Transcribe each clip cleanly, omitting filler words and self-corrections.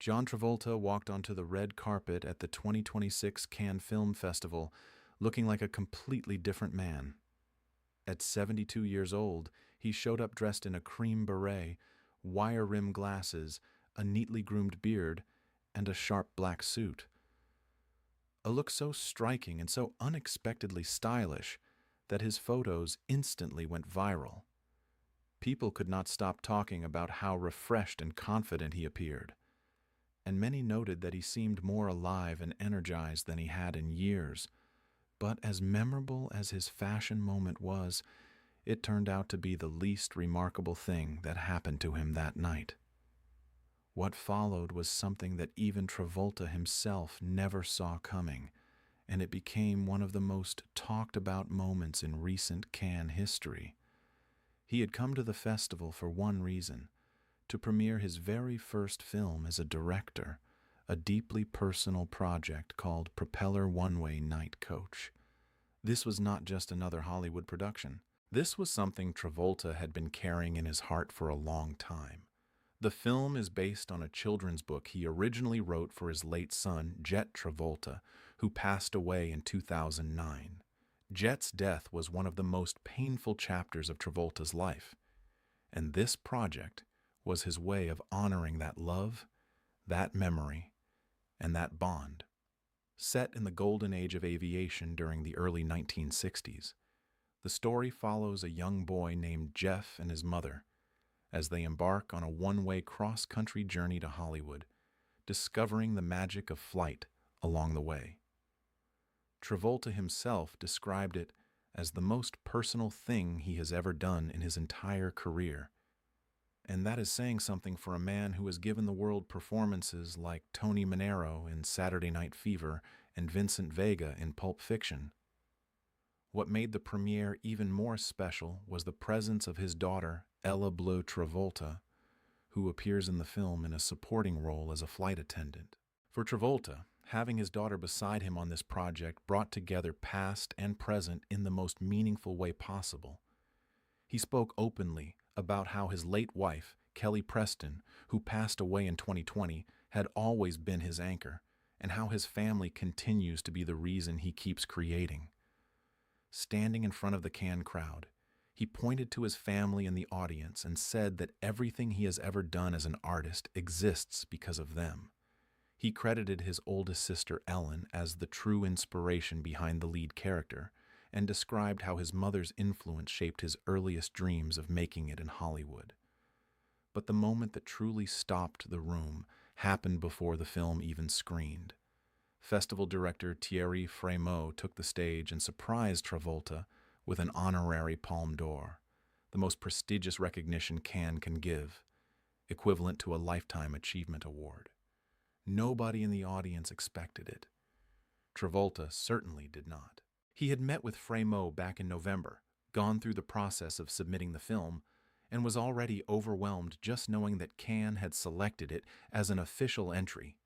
John Travolta walked onto the red carpet at the 2026 Cannes Film Festival looking like a completely different man. At 72 years old, he showed up dressed in a cream beret, wire-rimmed glasses, a neatly groomed beard, and a sharp black suit. A look so striking and so unexpectedly stylish that his photos instantly went viral. People could not stop talking about how refreshed and confident he appeared, and many noted that he seemed more alive and energized than he had in years. But as memorable as his fashion moment was, it turned out to be the least remarkable thing that happened to him that night. What followed was something that even Travolta himself never saw coming, and it became one of the most talked about moments in recent Cannes history. He had come to the festival for one reason: to premiere his very first film as a director, a deeply personal project called Propeller One-Way Night Coach. This was not just another Hollywood production. This was something Travolta had been carrying in his heart for a long time. The film is based on a children's book he originally wrote for his late son, Jet Travolta, who passed away in 2009. Jet's death was one of the most painful chapters of Travolta's life, and this project was his way of honoring that love, that memory, and that bond. Set in the golden age of aviation during the early 1960s, the story follows a young boy named Jeff and his mother as they embark on a one-way cross-country journey to Hollywood, discovering the magic of flight along the way. Travolta himself described it as the most personal thing he has ever done in his entire career. And that is saying something for a man who has given the world performances like Tony Manero in Saturday Night Fever and Vincent Vega in Pulp Fiction. What made the premiere even more special was the presence of his daughter, Ella Bleu Travolta, who appears in the film in a supporting role as a flight attendant. For Travolta, having his daughter beside him on this project brought together past and present in the most meaningful way possible. He spoke openly about how his late wife, Kelly Preston, who passed away in 2020, had always been his anchor, and how his family continues to be the reason he keeps creating. Standing in front of the Cannes crowd, he pointed to his family and the audience and said that everything he has ever done as an artist exists because of them. He credited his oldest sister, Ellen, as the true inspiration behind the lead character, and described how his mother's influence shaped his earliest dreams of making it in Hollywood. But the moment that truly stopped the room happened before the film even screened. Festival director Thierry Frémaux took the stage and surprised Travolta with an honorary Palme d'Or, the most prestigious recognition Cannes can give, equivalent to a Lifetime Achievement Award. Nobody in the audience expected it. Travolta certainly did not. He had met with Frémaux back in November, gone through the process of submitting the film, and was already overwhelmed just knowing that Cannes had selected it as an official entry.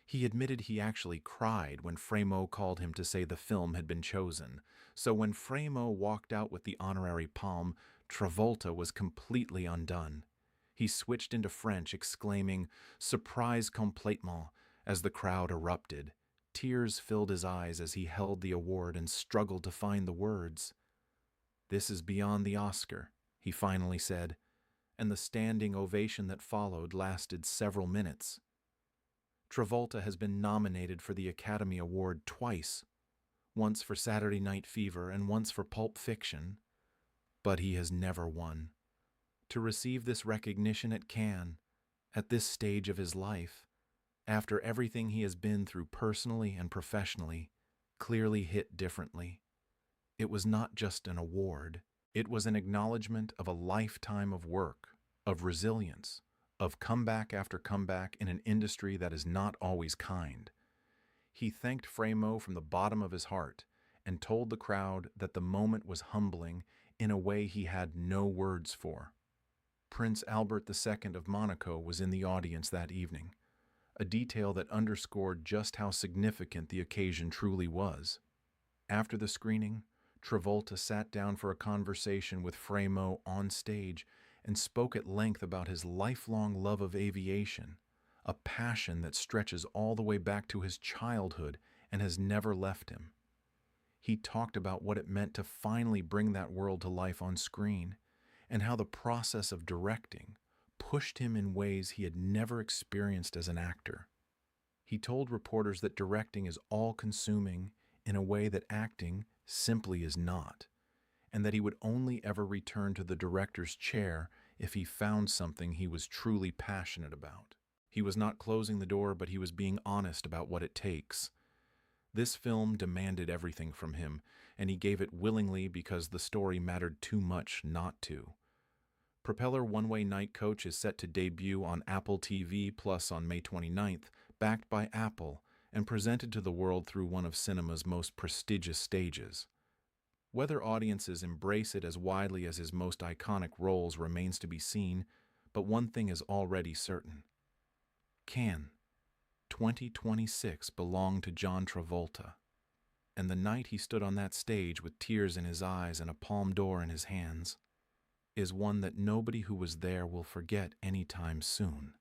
He admitted he actually cried when Frémaux called him to say the film had been chosen, so when Frémaux walked out with the honorary palm, Travolta was completely undone. He switched into French, exclaiming, "Surprise complètement," as the crowd erupted. Tears filled his eyes as he held the award and struggled to find the words. "This is beyond the Oscar," he finally said, and the standing ovation that followed lasted several minutes. Travolta has been nominated for the Academy Award twice, once for Saturday Night Fever and once for Pulp Fiction, but he has never won. To receive this recognition at Cannes, at this stage of his life, after everything he has been through personally and professionally, clearly hit differently. It was not just an award. It was an acknowledgement of a lifetime of work, of resilience, of comeback after comeback in an industry that is not always kind. He thanked Frémaux from the bottom of his heart and told the crowd that the moment was humbling in a way he had no words for. Prince Albert II of Monaco was in the audience that evening, a detail that underscored just how significant the occasion truly was. After the screening, Travolta sat down for a conversation with Frémaux on stage and spoke at length about his lifelong love of aviation, a passion that stretches all the way back to his childhood and has never left him. He talked about what it meant to finally bring that world to life on screen, and how the process of directing pushed him in ways he had never experienced as an actor. He told reporters that directing is all-consuming in a way that acting simply is not, and that he would only ever return to the director's chair if he found something he was truly passionate about. He was not closing the door, but he was being honest about what it takes. This film demanded everything from him, and he gave it willingly because the story mattered too much not to. Propeller One-Way Night Coach is set to debut on Apple TV Plus on May 29th, backed by Apple, and presented to the world through one of cinema's most prestigious stages. Whether audiences embrace it as widely as his most iconic roles remains to be seen, but one thing is already certain. Cannes 2026 belonged to John Travolta, and the night he stood on that stage with tears in his eyes and a Palme d'Or in his hands is one that nobody who was there will forget anytime soon.